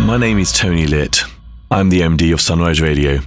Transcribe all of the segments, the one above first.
My name is Tony Litt. I'm the MD of Sunrise Radio,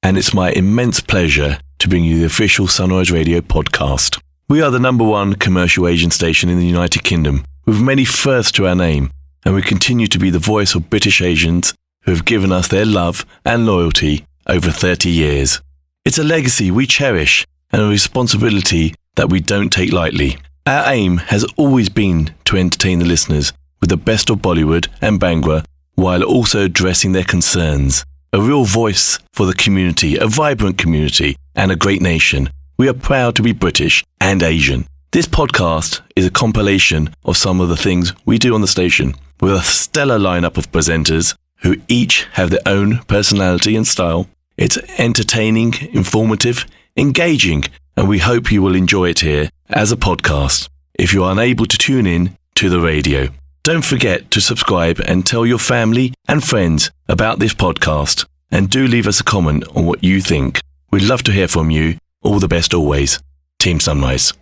and it's my immense pleasure to bring you the official Sunrise Radio podcast. We are the #1 commercial Asian station in the United Kingdom, with many firsts to our name, and we continue to be the voice of British Asians who have given us their love and loyalty over 30 years. It's a legacy we cherish and a responsibility that we don't take lightly. Our aim has always been to entertain the listeners with the best of Bollywood and Bhangra, while also addressing their concerns. A real voice for the community, a vibrant community, and a great nation. We are proud to be British and Asian. This podcast is a compilation of some of the things we do on the station, with a stellar lineup of presenters who each have their own personality and style. It's entertaining, informative, engaging, and we hope you will enjoy it here as a podcast if you are unable to tune in to the radio. Don't forget to subscribe and tell your family and friends about this podcast, and do leave us a comment on what you think. We'd love to hear from you. All the best always. Team Sunrise.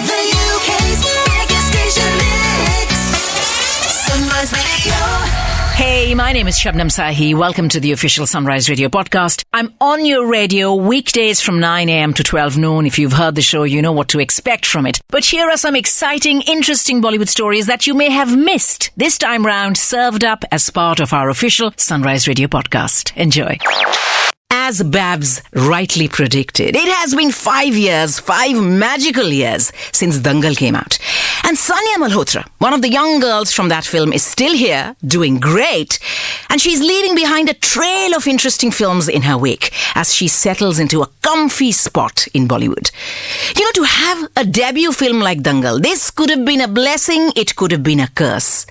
The UK's biggest station mix. Sunrise Radio. Hey, my name is Shabnam Sahi. Welcome to the official Sunrise Radio podcast. I'm on your radio weekdays from 9 a.m. to 12 noon. If you've heard the show, you know what to expect from it. But here are some exciting, interesting Bollywood stories that you may have missed this time round, served up as part of our official Sunrise Radio podcast. Enjoy. As Babs rightly predicted, it has been 5 years, 5 magical years since Dangal came out. And Sanya Malhotra, one of the young girls from that film, is still here, doing great. And she's leaving behind a trail of interesting films in her wake as she settles into a comfy spot in Bollywood. You know, to have a debut film like Dangal, this could have been a blessing, it could have been a curse.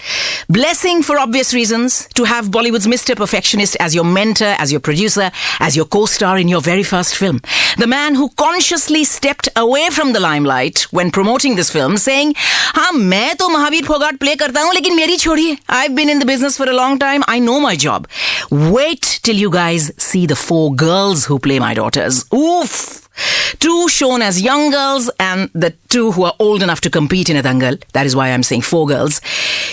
Blessing for obvious reasons, to have Bollywood's Mr. Perfectionist as your mentor, as your producer, as your co-star in your very first film. The man who consciously stepped away from the limelight when promoting this film, saying, हाँ मैं तो Mahavir Phogat play करता हूँ लेकिन मेरी छोड़िए. I've been in the business for a long time. I know my job. Wait till you guys see the 4 girls who play my daughters. Oof! 2 shown as young girls and the 2 who are old enough to compete in a Dangal. That is why I'm saying 4 girls.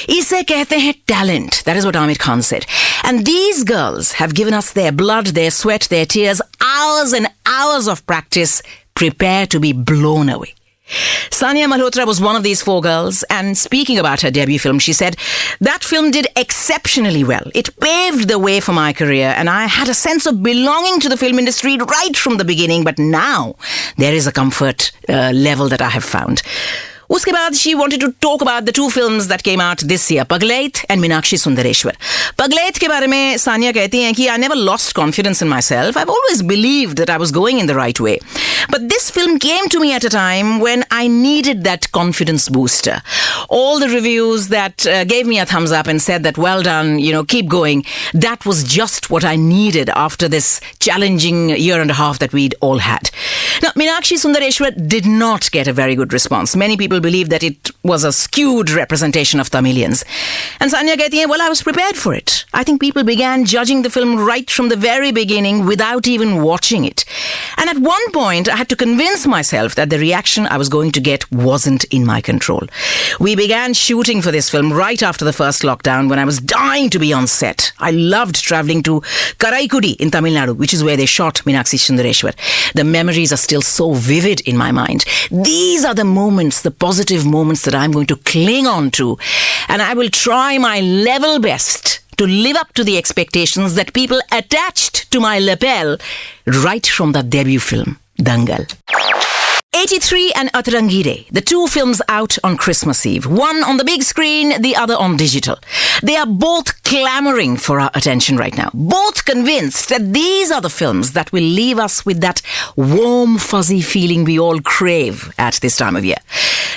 इसे कहते हैं talent. That is what Amir Khan said. And these girls have given us their blood, their sweat, their tears, hours and hours of practice. Prepare to be blown away. Sanya Malhotra was one of these 4 girls, and speaking about her debut film, she said, that film did exceptionally well. It paved the way for my career, and I had a sense of belonging to the film industry right from the beginning, but now there is a comfort level that I have found. Uske baad, she wanted to talk about the 2 films that came out this year, Paglayt and Meenakshi Sundareshwar. Paglayt ke bare mein Sanya कहती हैं कि I never lost confidence in myself. I've always believed that I was going in the right way. But this film came to me at a time when I needed that confidence booster. All the reviews that gave me a thumbs up and said that, well done, you know, keep going. That was just what I needed after this challenging year and a half that we'd all had. Now, Meenakshi Sundareshwar did not get a very good response. Many people believe that it was a skewed representation of Tamilians. And Sanya कहती हैं, well, I was prepared for it. I think people began judging the film right from the very beginning without even watching it. And at one point, I had to convince myself that the reaction I was going to get wasn't in my control. We began shooting for this film right after the first lockdown when I was dying to be on set. I loved traveling to Karaikudi in Tamil Nadu, which is where they shot Meenakshi Sundareshwar. The memories are still so vivid in my mind. These are the moments, the positive moments that I'm going to cling on to. And I will try my level best to live up to the expectations that people attached to my lapel right from that debut film, Dangal. 83 and Atrangire, the 2 films out on Christmas Eve. One on the big screen, the other on digital. They are both clamoring for our attention right now. Both convinced that these are the films that will leave us with that warm, fuzzy feeling we all crave at this time of year.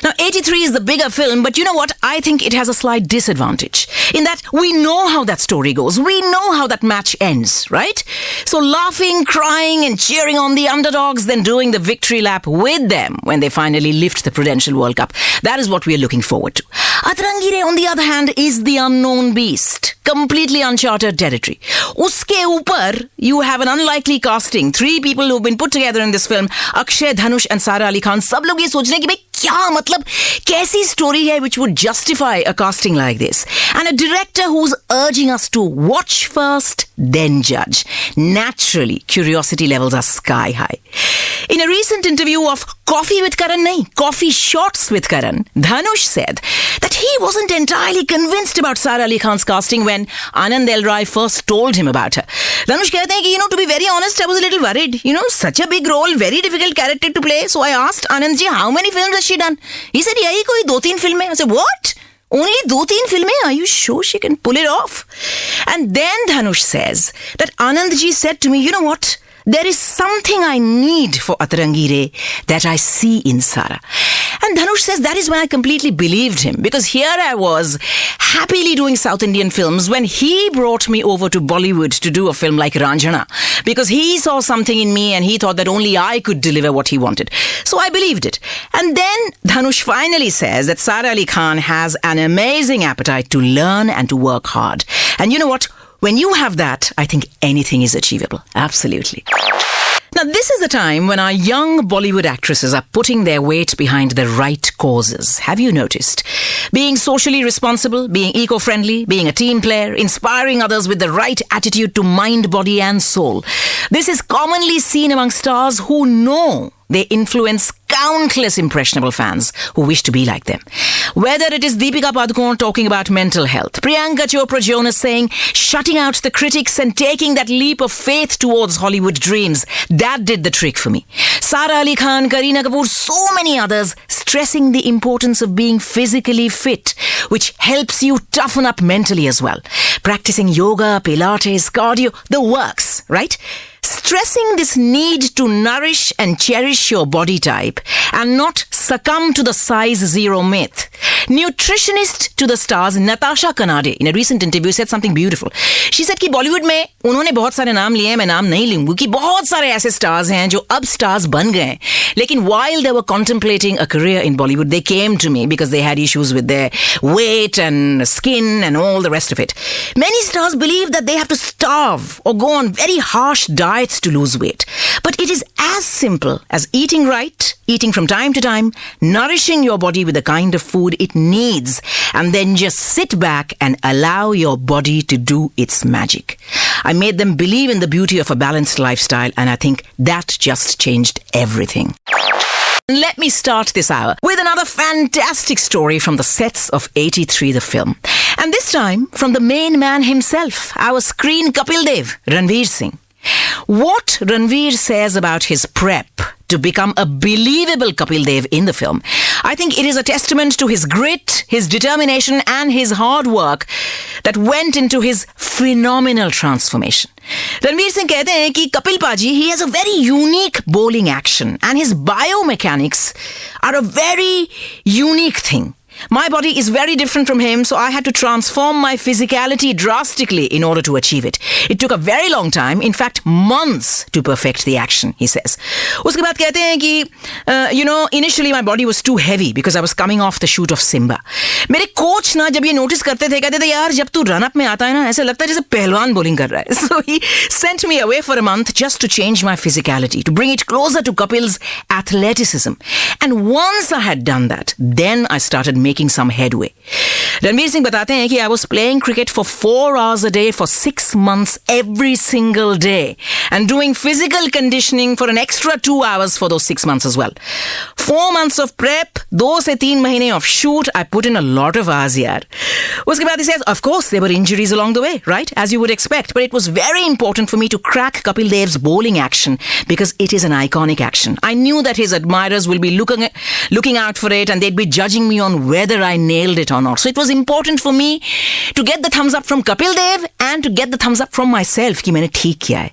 Now, 83 is the bigger film, but you know what? I think it has a slight disadvantage in that we know how that story goes. We know how that match ends, right? So laughing, crying and cheering on the underdogs, then doing the victory lap with them when they finally lift the Prudential World Cup. That is what we are looking forward to. Atrangire, on the other hand, is the unknown beast. Completely uncharted territory. Uske upar, you have an unlikely casting. 3 people who've been put together in this film. Akshay, Dhanush and Sara Ali Khan. Sab log ye soch rahe hain ki bhai क्या मतलब कैसी story है which would justify a casting like this? And a director who's urging us to watch first, then judge. Naturally, curiosity levels are sky high. In a recent interview of Coffee with Karan, Coffee Shots with Karan, Dhanush said that he wasn't entirely convinced about Sara Ali Khan's casting when Anand L. Rai first told him about her. Dhanush कहते हैं कि, to be very honest, I was a little worried. Such a big role, very difficult character to play. So I asked Anand ji, how many films has she done? He said, yahi koi 2-3 filmen. I said, what? Only 2-3 filmen? Are you sure she can pull it off? And then Dhanush says that Anand ji said to me, you know what? There is something I need for Atarangi Re that I see in Sara. And Dhanush says that is when I completely believed him, because here I was happily doing South Indian films when he brought me over to Bollywood to do a film like Ranjana, because he saw something in me and he thought that only I could deliver what he wanted. So I believed it. And then Dhanush finally says that Sara Ali Khan has an amazing appetite to learn and to work hard. And you know what? When you have that, I think anything is achievable. Absolutely. Now, this is the time when our young Bollywood actresses are putting their weight behind the right causes. Have you noticed? Being socially responsible, being eco-friendly, being a team player, inspiring others with the right attitude to mind, body and soul. This is commonly seen among stars who know they influence countless impressionable fans who wish to be like them. Whether it is Deepika Padukone talking about mental health, Priyanka Chopra Jonas saying, shutting out the critics and taking that leap of faith towards Hollywood dreams, that did the trick for me. Sara Ali Khan, Kareena Kapoor, so many others stressing the importance of being physically fit, which helps you toughen up mentally as well. Practicing yoga, Pilates, cardio, the works, right? Stressing this need to nourish and cherish your body type and not succumb to the size zero myth. Nutritionist to the stars Natasha Kanade in a recent interview said something beautiful. She said कि Bollywood में उन्होंने बहुत सारे नाम लिए हैं, मैं नाम नहीं लूंगी, कि बहुत सारे ऐसे stars हैं जो अब stars बन गए हैं. लेकिन while they were contemplating a career in Bollywood, they came to me because they had issues with their weight and skin and all the rest of it. Many stars believe that they have to starve or go on very harsh diets to lose weight. But it is as simple as eating right, eating from time to time, nourishing your body with the kind of food it needs, and then just sit back and allow your body to do its magic. I made them believe in the beauty of a balanced lifestyle, and I think that just changed everything. Let me start this hour with another fantastic story from the sets of 83, the film. And this time from the main man himself, our screen Kapil Dev, Ranveer Singh. What Ranveer says about his prep to become a believable Kapil Dev in the film, I think it is a testament to his grit, his determination and his hard work that went into his phenomenal transformation. Ranveer Singh कहते हैं कि Kapil Paji, he has a very unique bowling action and his biomechanics are a very unique thing. My body is very different from him, so I had to transform my physicality drastically in order to achieve it. It took a very long time, in fact, months to perfect the action, he says. उसके बाद कहते हैं कि, initially my body was too heavy because I was coming off the shoot of Simba. मेरे coach ना जब ये notice करते थे, कहते थे यार जब तू रन अप में आता है ना ऐसे लगता है जैसे पहलवान bowling कर रहा है. So he sent me away for a month just to change my physicality, to bring it closer to Kapil's athleticism. And once I had done that, then I started making some headway. Ranveer Singh बताते हैं कि I was playing cricket for 4 hours a day for 6 months every single day and doing physical conditioning for an extra 2 hours for those 6 months as well. 4 months of prep, 2 से 3 महीने of shoot, I put in a lot of hours यार. उसके बाद he says, of course there were injuries along the way, right? As you would expect, but it was very important for me to crack Kapil Dev's bowling action because it is an iconic action. I knew that his admirers will be looking out for it and they'd be judging me on whether I nailed it or not. So it was important for me to get the thumbs up from Kapil Dev and to get the thumbs up from myself कि मैंने ठीक किया है.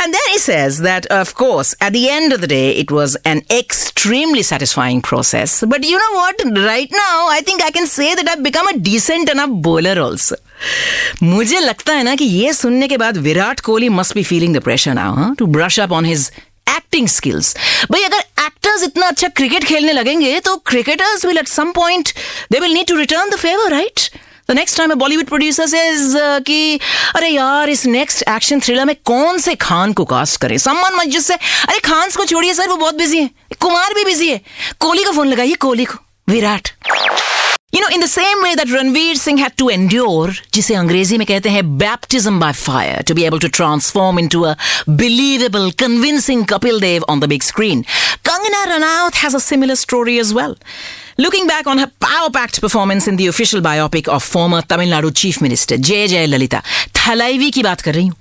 And then he says that, of course, at the end of the day, it was an extremely satisfying process. But you know what? Right now, I think I can say that I've become a decent enough bowler also. मुझे लगता है ना कि ये सुनने के बाद Virat Kohli must be feeling the pressure now, to brush up on his acting skills. भाई अगर actors इतना अच्छा cricket खेलने लगेंगे तो cricketers will at some point, they will need to return the favor, right? The next time a Bollywood producer says कि अरे यार इस next action thriller में कौन से खान को कास्ट करें, someone might just say अरे खान्स को छोड़िए सर, वो बहुत बिजी है, कुमार भी बिजी है, कोहली को फोन लगाइए, कोहली को, Virat. You know, in the same way that Ranveer Singh had to endure, जिसे अंग्रेजी में कहते हैं baptism by fire, to be able to transform into a believable, convincing Kapil Dev on the big screen, Kangana Ranaut has a similar story as well. Looking back on her power-packed performance in the official biopic of former Tamil Nadu Chief Minister J. Lalita, Thalaivi की बात कर रही हूँ.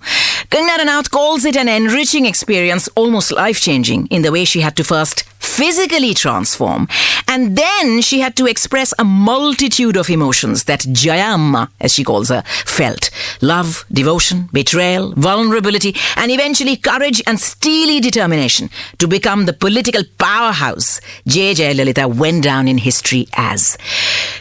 Kangana Ranaut calls it an enriching experience, almost life-changing, in the way she had to first physically transform, and then she had to express a multitude of emotions that Jayamma, as she calls her, felt. Love, devotion, betrayal, vulnerability, and eventually courage and steely determination to become the political powerhouse J. Lalita went down in history as.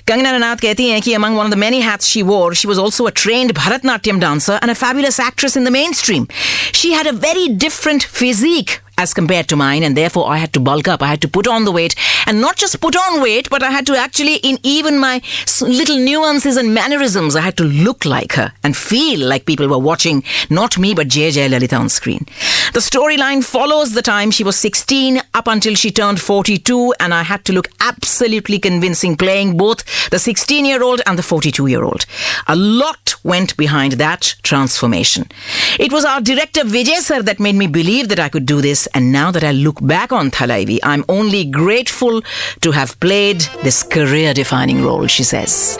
Kangana Ranaut कहती हैं कि among one of the many hats she wore, she was also a trained Bharatnatyam dancer and a fabulous actress in the mainstream. She had a very different physique as compared to mine, and therefore I had to bulk up. I had to put on the weight, and not just put on weight, but I had to actually, in even my little nuances and mannerisms, I had to look like her and feel like people were watching not me but J. Lalita on screen. The storyline follows the time she was 16 up until she turned 42, and I had to look absolutely convincing playing both the 16-year-old and the 42-year-old. A lot went behind that transformation. It was our director Vijay sir that made me believe that I could do this, and now that I look back on Thalaivi, I'm only grateful to have played this career-defining role, she says.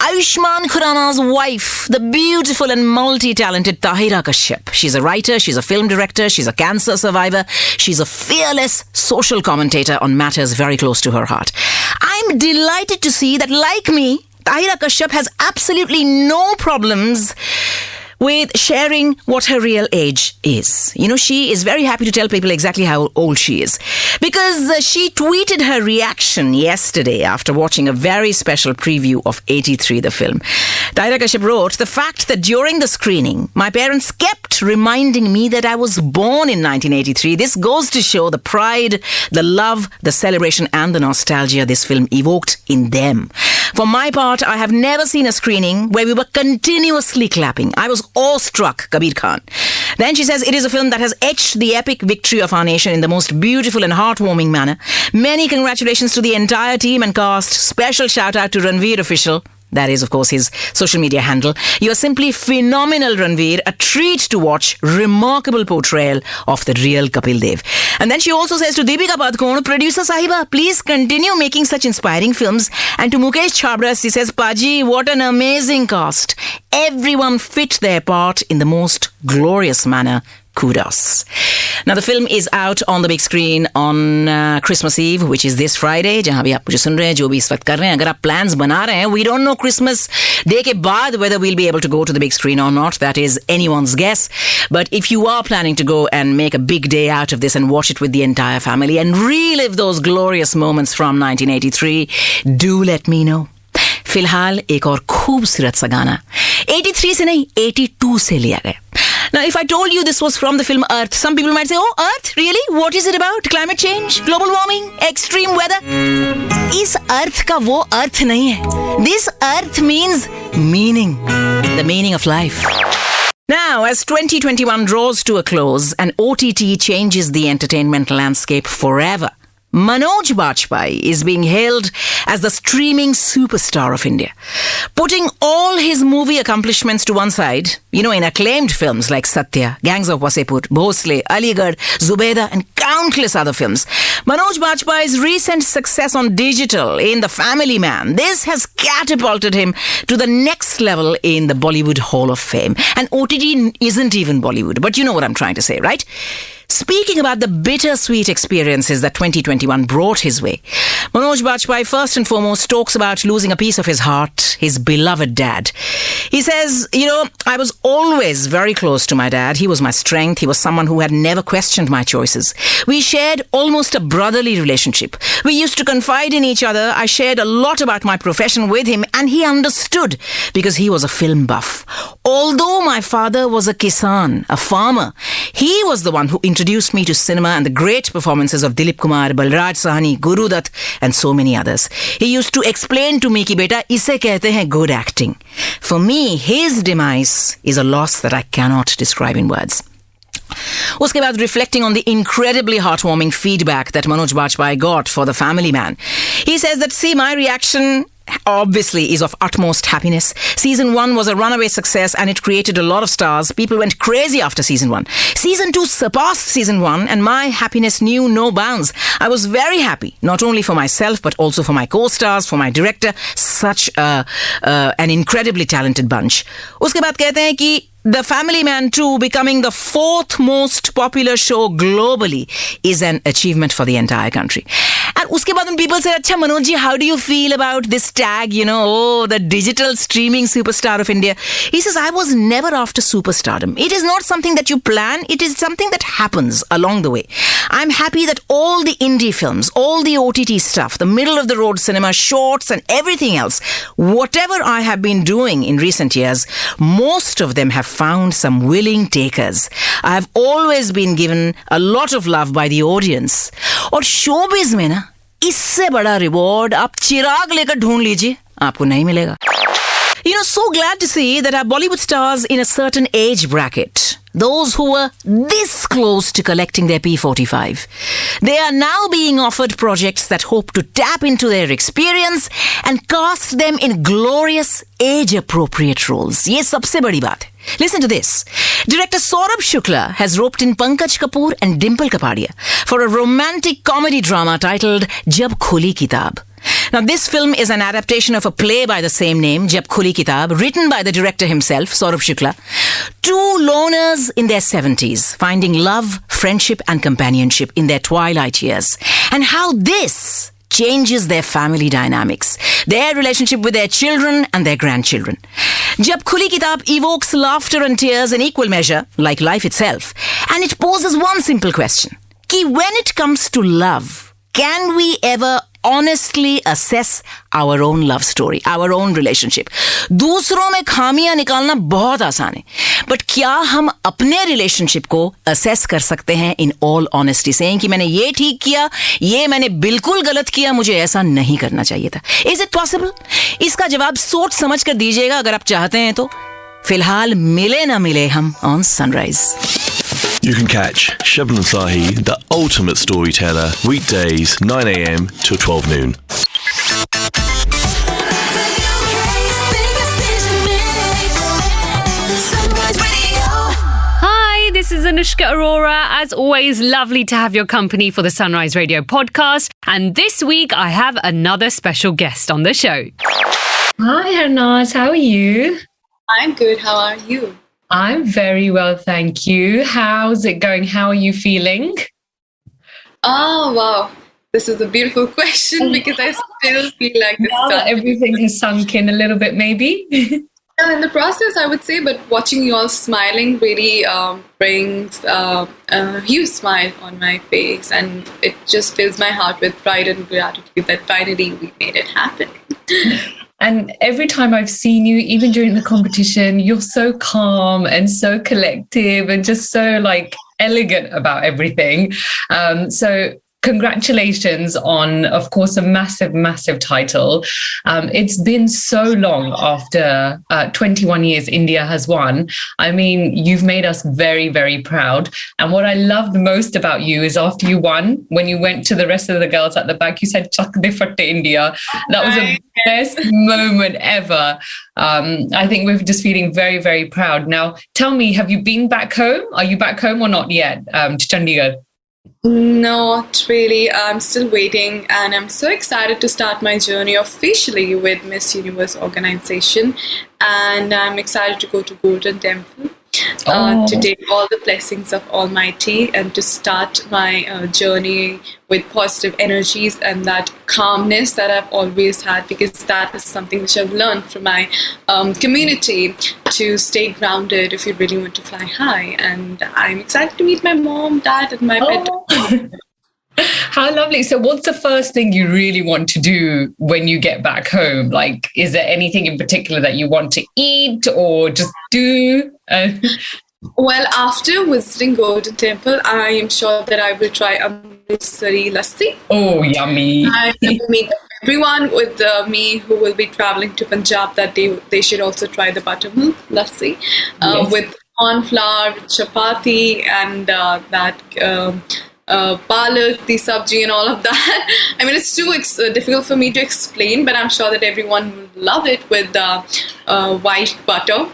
Ayushmann Khurrana's wife, the beautiful and multi-talented Tahira Kashyap. She's a writer, she's a film director, she's a cancer survivor, she's a fearless social commentator on matters very close to her heart. I'm delighted to see that, like me, Tahira Kashyap has absolutely no problems with sharing what her real age is. You know, she is very happy to tell people exactly how old she is, because she tweeted her reaction yesterday after watching a very special preview of 83, the film. Tahira Kashyap wrote, "The fact that during the screening, my parents kept reminding me that I was born in 1983, this goes to show the pride, the love, the celebration and the nostalgia this film evoked in them. For my part, I have never seen a screening where we were continuously clapping. I was awestruck, Kabir Khan." Then she says, "It is a film that has etched the epic victory of our nation in the most beautiful and heartwarming manner. Many congratulations to the entire team and cast. Special shout out to Ranveer Official." That is, of course, his social media handle. "You are simply phenomenal, Ranveer. A treat to watch. Remarkable portrayal of the real Kapil Dev." And then she also says to Deepika Padukone, "Producer Sahiba, please continue making such inspiring films." And to Mukesh Chhabra, she says, "Paji, what an amazing cast. Everyone fit their part in the most glorious manner. Kudos." Now, the film is out on the big screen on Christmas Eve, which is this Friday. जहाँ भी आप मुझे सुन रहे हैं, जो भी इस वक्त कर रहे हैं, अगर आप plans बना रहे हैं, we don't know Christmas Day के बाद whether we'll be able to go to the big screen or not. That is anyone's guess. But if you are planning to go and make a big day out of this and watch it with the entire family and relive those glorious moments from 1983, do let me know. फिलहाल एक और खूबसूरत सा गाना 83 से नहीं 82 से लिया गया. Now, if I told you this was from the film Earth, some people might say, "Oh, Earth? Really? What is it about? Climate change? Global warming? Extreme weather?" इस Earth का वो Earth नहीं है. This Earth means meaning. The meaning of life. Now, as 2021 draws to a close and OTT changes the entertainment landscape forever, Manoj Bajpayee is being hailed as the streaming superstar of India. Putting all his movie accomplishments to one side, you know, in acclaimed films like Satya, Gangs of Wasseypur, Bhosle, Aligarh, Zubeda and countless other films, Manoj Bajpayee's recent success on digital in The Family Man, this has catapulted him to the next level in the Bollywood Hall of Fame. And OTT isn't even Bollywood, but you know what I'm trying to say, right? Speaking about the bittersweet experiences that 2021 brought his way, Manoj Bajpayee first and foremost talks about losing a piece of his heart, his beloved dad. He says, "You know, I was always very close to my dad. He was my strength. He was someone who had never questioned my choices. We shared almost a brotherly relationship. We used to confide in each other. I shared a lot about my profession with him, and he understood because he was a film buff. Although my father was a kisan, a farmer, he was the one who introduced me to cinema and the great performances of Dilip Kumar, Balraj Sahni, Guru Dutt, and so many others. He used to explain to me कि बेटा इसे कहते हैं good acting. For me, his demise is a loss that I cannot describe in words. उसके बाद reflecting on the incredibly heartwarming feedback that Manoj Bajpayee got for The Family Man, he says that, see, my reaction obviously is of utmost happiness. Season 1 was a runaway success and it created a lot of stars. People went crazy after Season 1. Season 2 surpassed Season 1 and my happiness knew no bounds. I was very happy, not only for myself but also for my co-stars, for my director. Such an incredibly talented bunch. उसके बाद कहते हैं कि The Family Man 2 becoming the 4th most popular show globally is an achievement for the entire country. And uske baad when people say, Acha Manoj ji, how do you feel about this tag, the digital streaming superstar of India? He says, I was never after superstardom. It is not something that you plan. It is something that happens along the way. I'm happy that all the indie films, all the OTT stuff, the middle of the road cinema, shorts and everything else, whatever I have been doing in recent years, most of them have found some willing takers. I have always been given a lot of love by the audience. और showbiz में ना इससे बड़ा reward आप चिराग लेकर ढूंढ लीजिए, आपको नहीं मिलेगा. So glad to see that our Bollywood stars in a certain age bracket, those who were this close to collecting their P45, they are now being offered projects that hope to tap into their experience and cast them in glorious age-appropriate roles. ये सबसे बड़ी बात है. Listen to this. Director Saurabh Shukla has roped in Pankaj Kapoor and Dimple Kapadia for a romantic comedy drama titled Jab Khuli Kitab. Now, this film is an adaptation of a play by the same name, Jab Khuli Kitab, written by the director himself, Saurabh Shukla. Two loners in their 70s, finding love, friendship and companionship in their twilight years. And how this changes their family dynamics, their relationship with their children and their grandchildren. Jab Khuli Kitab evokes laughter and tears in equal measure, like life itself. And it poses one simple question. Ki when it comes to love, can we ever honestly assess our own love story, our own relationship? दूसरों में खामियां निकालना बहुत आसान है, but क्या हम अपने relationship को assess कर सकते हैं in all honesty, saying कि मैंने ये ठीक किया, ये मैंने बिल्कुल गलत किया, मुझे ऐसा नहीं करना चाहिए था. Is it possible? इसका जवाब सोच समझ कर दीजिएगा अगर आप चाहते हैं तो. फिलहाल मिले ना मिले हम on Sunrise. You can catch Shabnam Sahi, the ultimate storyteller, weekdays 9 a.m. till 12 noon. Hi, this is Anushka Arora. As always, lovely to have your company for the Sunrise Radio podcast. And this week, I have another special guest on the show. Hi, Harnaaz. How are you? I'm good. How are you? I'm very well, thank you. How's it going? How are you feeling? Oh, wow. This is a beautiful question because I still feel like this Now that everything has sunk in a little bit, maybe? in the process, I would say, but watching you all smiling really brings a huge smile on my face, and it just fills my heart with pride and gratitude that finally we made it happen. And every time I've seen you, even during the competition, you're so calm and so collective and just so elegant about everything. So congratulations on, of course, a massive, massive title. It's been so long after 21 years India has won. I mean, you've made us very, very proud. And what I loved most about you is after you won, when you went to the rest of the girls at the back, you said, Chak de fatte India. That was the best moment ever. I think we're just feeling very, very proud. Now, tell me, have you been back home? Are you back home or not yet to Chandigarh? Not really. I'm still waiting, and I'm so excited to start my journey officially with Miss Universe organization. And I'm excited to go to Golden Temple to take all the blessings of Almighty and to start my journey with positive energies and that calmness that I've always had, because that is something which I've learned from my community, to stay grounded if you really want to fly high. And I'm excited to meet my mom, dad, and my pet. How lovely. So what's the first thing you really want to do when you get back home? Is there anything in particular that you want to eat or just do? Well, after visiting Golden Temple, I am sure that I will try Amritsari lassi. Oh, yummy. I will make everyone with me who will be traveling to Punjab that they should also try the buttermilk lassi Yes. with corn flour, with chapati, and that palak, the sabji, and all of that. I mean, it's too difficult for me to explain, but I'm sure that everyone will love it with white butter.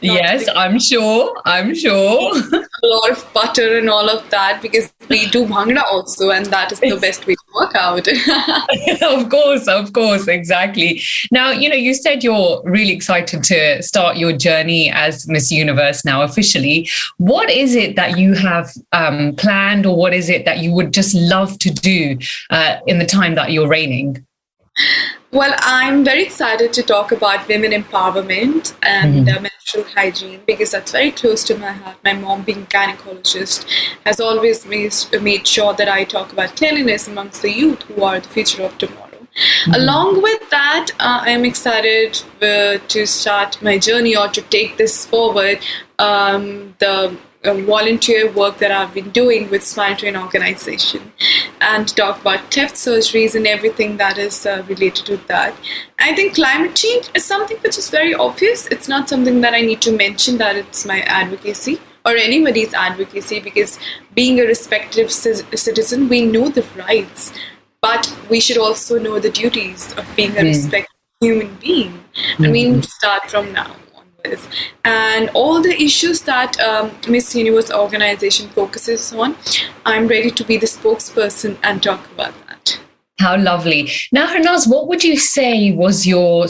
Yes, I'm sure. I'm sure. A lot of butter and all of that because we do bhangra also, and that is the best way to work out. Of course, exactly. Now, you said you're really excited to start your journey as Miss Universe now officially. What is it that you have planned, or what is it that you would just love to do in the time that you're reigning? Well, I'm very excited to talk about women empowerment and menstrual hygiene because that's very close to my heart. My mom, being a gynecologist, has always made sure that I talk about cleanliness amongst the youth who are the future of tomorrow. Along with that, I'm excited to start my journey or to take this forward. The volunteer work that I've been doing with Smile Train organization and to talk about cleft surgeries and everything that is related to that. I think climate change is something which is very obvious. It's not something that I need to mention that it's my advocacy or anybody's advocacy because being a respective citizen, we know the rights, but we should also know the duties of being a respected human being. And we need to start from now. And all the issues that Miss Universe organization focuses on, I'm ready to be the spokesperson and talk about that. How lovely. Now, Harnaaz, what would you say was your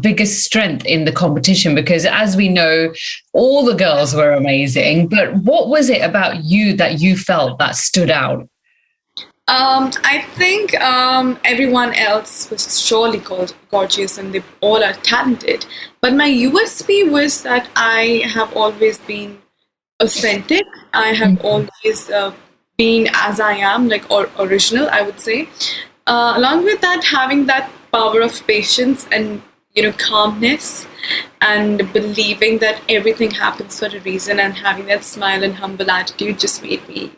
biggest strength in the competition? Because as we know, all the girls were amazing, but what was it about you that you felt that stood out? I think everyone else was surely gorgeous and they all are talented. But my USP was that I have always been authentic. I have always been as I am, like original, I would say. Along with that, having that power of patience and calmness and believing that everything happens for a reason and having that smile and humble attitude just made me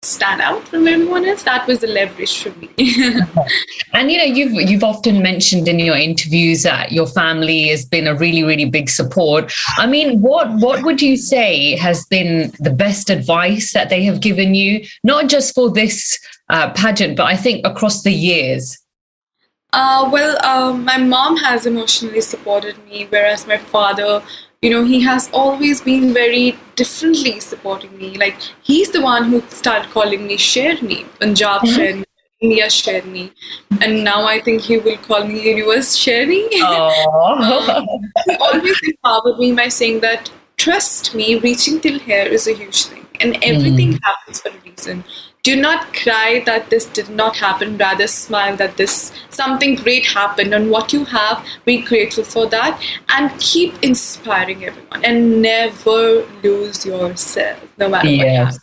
stand out from everyone else. That was the leverage for me. And you've often mentioned in your interviews that your family has been a really, really big support. I mean, what would you say has been the best advice that they have given you, not just for this pageant, but I think across the years? My mom has emotionally supported me, whereas my father, he has always been very differently supporting me. Like, he's the one who started calling me Sherni, Punjab Sherni, India Sherni. And now I think he will call me Universe Sherni. He always empowered me by saying that, trust me, reaching till here is a huge thing. And everything happens for a reason. Do not cry that this did not happen, rather smile that something great happened, and what you have, be grateful for that and keep inspiring everyone and never lose yourself, no matter what happens.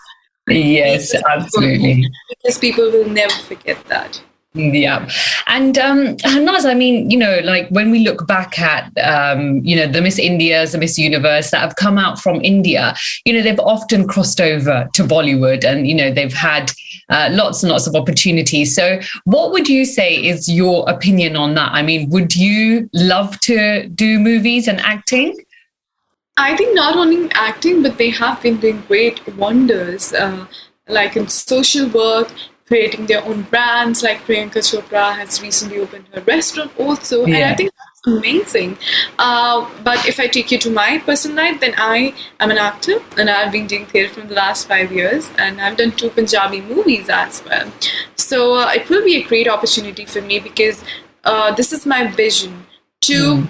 Yes, absolutely. Because people will never forget that. Yeah. And Harnaaz, I mean, like when we look back at, the Miss Indias, the Miss Universe that have come out from India, they've often crossed over to Bollywood and, they've had lots and lots of opportunities. So what would you say is your opinion on that? I mean, would you love to do movies and acting? I think not only acting, but they have been doing great wonders, like in social work, creating their own brands. Like Priyanka Chopra has recently opened her restaurant also, and I think that's amazing. But if I take you to my personal life, then I am an actor, and I've been doing theatre for the last 5 years, and I've done 2 Punjabi movies as well. So it will be a great opportunity for me because this is my vision to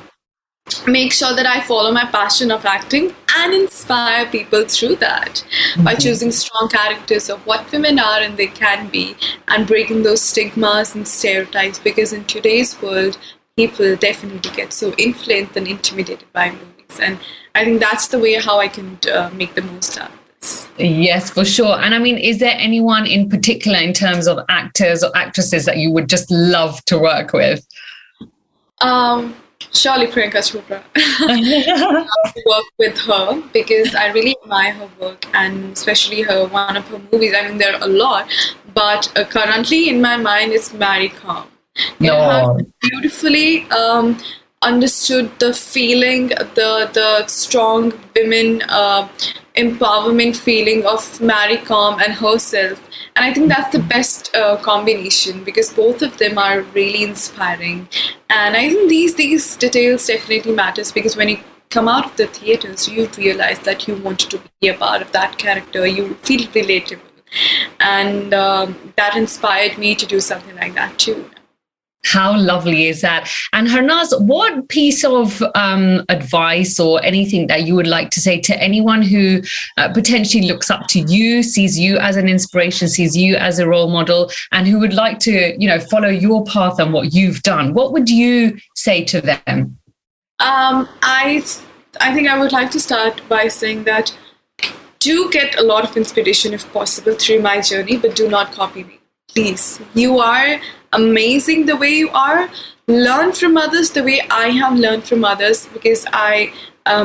make sure that I follow my passion of acting and inspire people through that by choosing strong characters of what women are and they can be and breaking those stigmas and stereotypes, because in today's world, people definitely get so influenced and intimidated by movies. And I think that's the way how I can make the most out of this. Yes, for sure. And I mean, is there anyone in particular in terms of actors or actresses that you would just love to work with? Surely Priyanka Chopra. To work with her because I really admire her work, and especially one of her movies. I mean, there are a lot, but currently in my mind it's Mary Kom. How beautifully understood the feeling, the strong women empowerment feeling of Mary Kom and herself. And I think that's the best combination because both of them are really inspiring. And I think these details definitely matters because when you come out of the theaters, you realize that you want to be a part of that character. You feel relatable. And that inspired me to do something like that too. How lovely is that? And Harnaaz, what piece of advice or anything that you would like to say to anyone who potentially looks up to you, sees you as an inspiration, sees you as a role model, and who would like to, follow your path and what you've done? What would you say to them? I think I would like to start by saying that do get a lot of inspiration if possible through my journey, but do not copy me. Please, you are amazing the way you are. Learn from others the way I have learned from others because I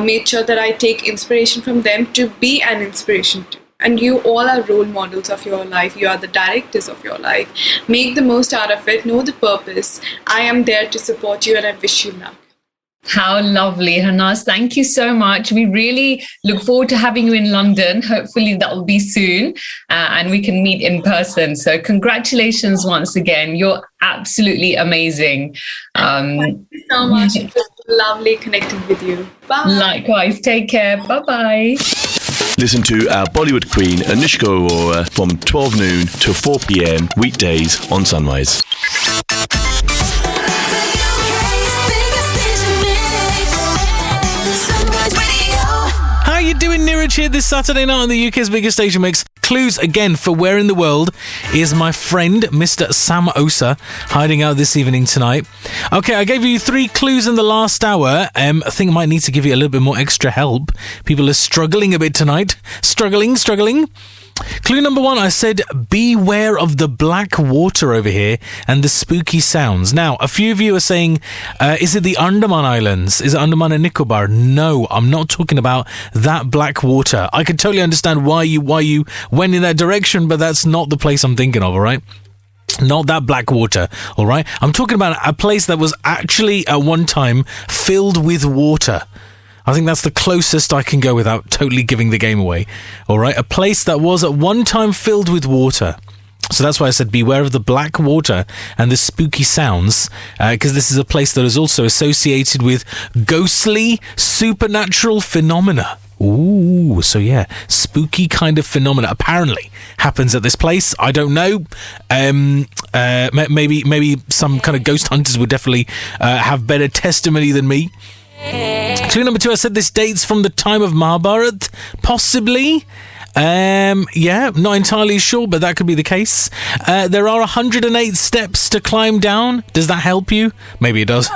made sure that I take inspiration from them to be an inspiration too. And you all are role models of your life. You are the directors of your life. Make the most out of it. Know the purpose. I am there to support you and I wish you luck. How lovely, Harnaaz. Thank you so much. We really look forward to having you in London. Hopefully that will be soon and we can meet in person. So congratulations once again. You're absolutely amazing. Thank you so much. It was lovely connecting with you. Bye. Likewise. Take care. Bye-bye. Listen to our Bollywood queen, Anushka Arora, from 12 noon to 4 p.m. weekdays on Sunrise. How you doing, Niraj here this Saturday night on the UK's biggest station mix. Clues again for where in the world is my friend Mr. Sam Osa hiding out this evening tonight. Okay, I gave you 3 clues in the last hour. I think I might need to give you a little bit more extra help. People are struggling a bit tonight. Struggling. Clue number 1, I said, beware of the black water over here and the spooky sounds. Now, a few of you are saying, is it the Andaman Islands? Is it Andaman and Nicobar? No, I'm not talking about that black water. I can totally understand why you went in that direction, but that's not the place I'm thinking of, all right? Not that black water, all right? I'm talking about a place that was actually at one time filled with water. I think that's the closest I can go without totally giving the game away. All right, a place that was at one time filled with water. So that's why I said beware of the black water and the spooky sounds, because this is a place that is also associated with ghostly, supernatural phenomena. Ooh, so yeah, spooky kind of phenomena apparently happens at this place. I don't know. Maybe some kind of ghost hunters would definitely have better testimony than me. Clue number 2, I said this dates from the time of Mahabharat, possibly. Yeah, not entirely sure, but that could be the case. There are 108 steps to climb down. Does that help you? Maybe it does.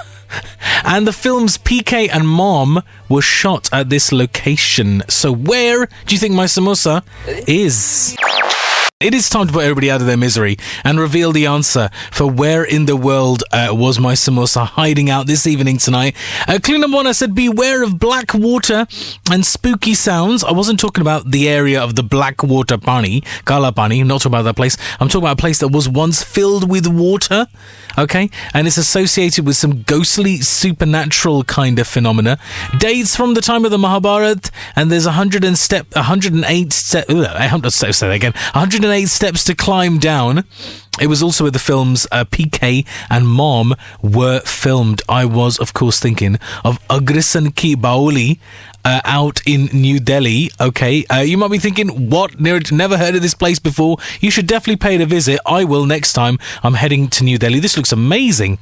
And the films PK and Mom were shot at this location. So where do you think my samosa is? It is time to put everybody out of their misery and reveal the answer for where in the world was my samosa hiding out this evening tonight. Clue number 1, I said beware of black water and spooky sounds. I wasn't talking about the area of the black water pani, Kala Pani, not talking about that place. I'm talking about a place that was once filled with water, okay? And it's associated with some ghostly, supernatural kind of phenomena. Dates from the time of the Mahabharat, and there's 108 steps, I have to say that again, 108 steps to climb down. It was also where the films PK and Mom were filmed. I was, of course, thinking of Agrisan Ki Baoli out in New Delhi. Okay, you might be thinking, what? Never heard of this place before. You should definitely pay it a visit. I will next time I'm heading to New Delhi. This looks amazing.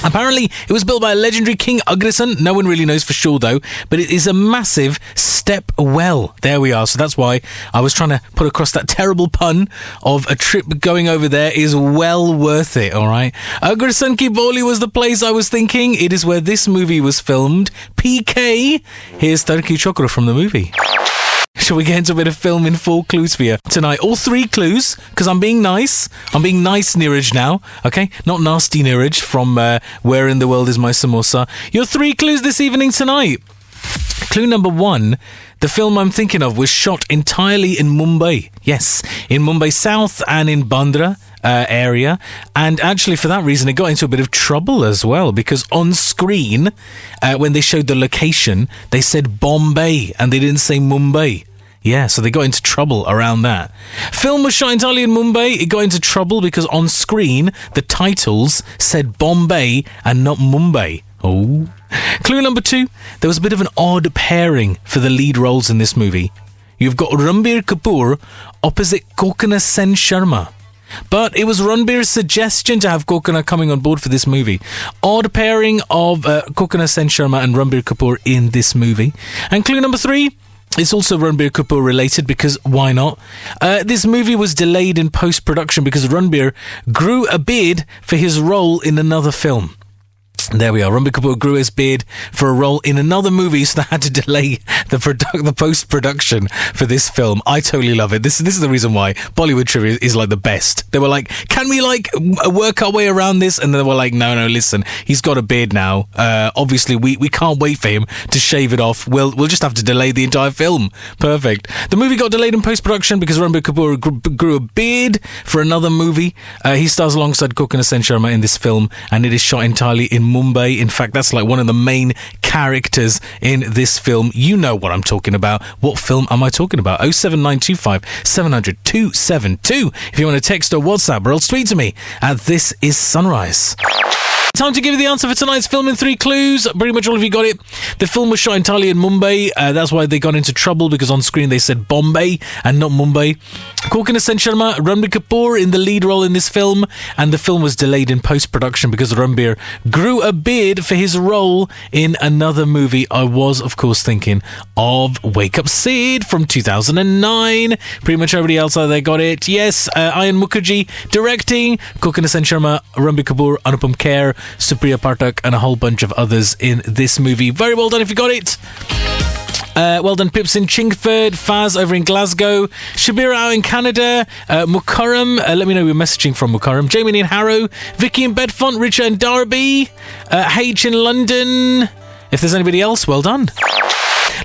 Apparently, it was built by a legendary King Agrisan. No one really knows for sure, though. But it is a massive step well. There we are. So that's why I was trying to put across that terrible pun of a trip going over there is well worth it, all right? Agrisan Ki Baoli was the place I was thinking. It is where this movie was filmed. PK. Here's Tarki Chokra from the movie. Shall we get into a bit of film in 4 clues for you tonight? All 3 clues, because I'm being nice. I'm being nice, Niraj, now, okay? Not nasty Niraj from Where in the World is My Samosa. Your 3 clues this evening tonight. Clue number 1, the film I'm thinking of was shot entirely in Mumbai. Yes, in Mumbai South and in Bandra area. And actually, for that reason, it got into a bit of trouble as well, because on screen, when they showed the location, they said Bombay and they didn't say Mumbai. Yeah, so they got into trouble around that. Film was shot entirely in Mumbai. It got into trouble because on screen, the titles said Bombay and not Mumbai. Oh. Clue number 2, there was a bit of an odd pairing for the lead roles in this movie. You've got Ranbir Kapoor opposite Kokana Sen Sharma. But it was Ranbir's suggestion to have Kokana coming on board for this movie. Odd pairing of Kokana Sen Sharma and Ranbir Kapoor in this movie. And clue number 3, it's also Ranbir Kapoor related, because why not? This movie was delayed in post-production because Ranbir grew a beard for his role in another film. There we are. Ranbir Kapoor grew his beard for a role in another movie, so they had to delay the post-production for this film. I totally love it. This is the reason why Bollywood trivia is like the best. They were like, can we like work our way around this? And then they were like, no, listen, he's got a beard now. Obviously, we can't wait for him to shave it off. We'll just have to delay the entire film. Perfect. The movie got delayed in post-production because Ranbir Kapoor grew a beard for another movie. He stars alongside Kokana Sen Sharma in this film, and it is shot entirely in Mumbai. In fact, that's like one of the main characters in this film. You know what I'm talking about. What film am I talking about? 07925 700 272. If you want to text or WhatsApp, or else tweet to me at This Is Sunrise. Time to give you the answer for tonight's film in 3 clues. Pretty much all of you got it. The film was shot entirely in Mumbai. That's why they got into trouble, because on screen they said Bombay and not Mumbai. Kokana Sen Sharma, Ranbir Kapoor in the lead role in this film, and the film was delayed in post-production because Ranbir grew a beard for his role in another movie. I was, of course, thinking of Wake Up Sid from 2009. Pretty much everybody else out there got it. Yes, Ayan Mukherjee directing, Kokana Sen Sharma, Ranbir Kapoor, Anupam Kher, Supriya Pathak, and a whole bunch of others in this movie. Very well done if you got it. Well done, Pips in Chingford, Faz over in Glasgow, Shabira out in Canada, Mukarram, let me know you're messaging from Mukarram, Jamie in Harrow, Vicky in Bedfont, Richard in Derby, H in London. If there's anybody else, well done.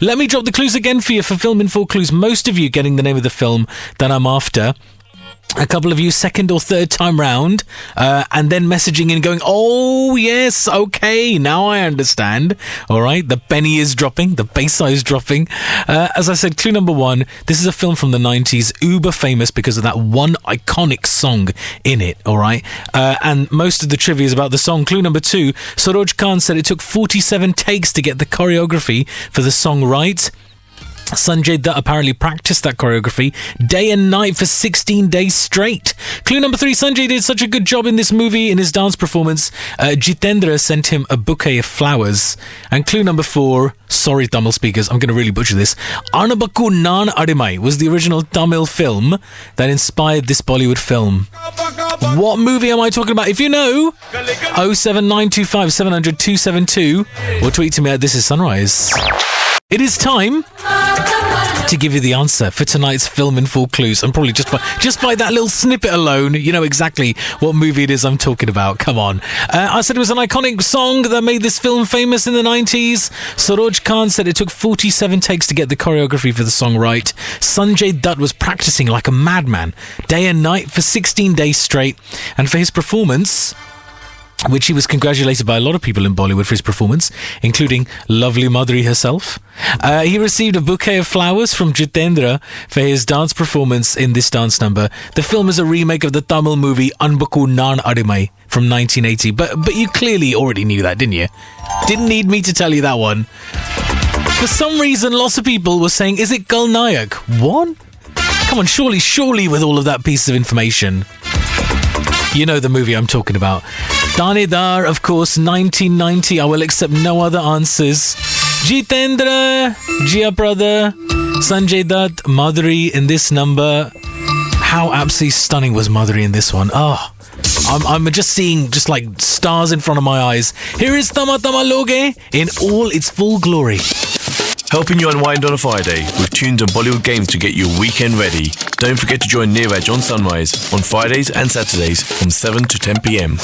Let me drop the clues again for you for Film in 4 clues. Most of you getting the name of the film that I'm after. A couple of you second or third time round, and then messaging in going, oh yes, okay, now I understand. All right, the penny is dropping, the bass is dropping. As I said, clue number 1, this is a film from the 90s, uber famous because of that one iconic song in it, all right? And most of the trivia is about the song. Clue number 2, Saroj Khan said it took 47 takes to get the choreography for the song right. Sanjay Dutt apparently practiced that choreography day and night for 16 days straight. Clue number 3, Sanjay did such a good job in this movie in his dance performance. Jitendra sent him a bouquet of flowers. And clue number 4, sorry Tamil speakers, I'm going to really butcher this. Anabakku Naan Adimai was the original Tamil film that inspired this Bollywood film. What movie am I talking about? If you know, 07925 700 272, or tweet to me at This Is Sunrise. It is time to give you the answer for tonight's Film in 4 clues. And probably just by that little snippet alone, you know exactly what movie it is I'm talking about. Come on. I said it was an iconic song that made this film famous in the 90s. Saroj Khan said it took 47 takes to get the choreography for the song right. Sanjay Dutt was practicing like a madman day and night for 16 days straight. And for his performance, which he was congratulated by a lot of people in Bollywood for his performance, including lovely Madhuri herself. He received a bouquet of flowers from Jitendra for his dance performance in this dance number. The film is a remake of the Tamil movie Anbakku Naan Adimai from 1980. But you clearly already knew that, didn't you? Didn't need me to tell you that one. For some reason, lots of people were saying, is it Galnayak? What? Come on, surely with all of that piece of information. You know the movie I'm talking about. Danedar, of course, 1990. I will accept no other answers. Jitendra, Jia Brother, Sanjay Dutt, Madhuri in this number. How absolutely stunning was Madhuri in this one? Oh, I'm just seeing just like stars in front of my eyes. Here is Tama Tama Loge in all its full glory. helping you unwind on a Friday with tunes and Bollywood games to get your weekend ready. Don't forget to join Niraj on Sunrise on Fridays and Saturdays from 7 to 10 p.m.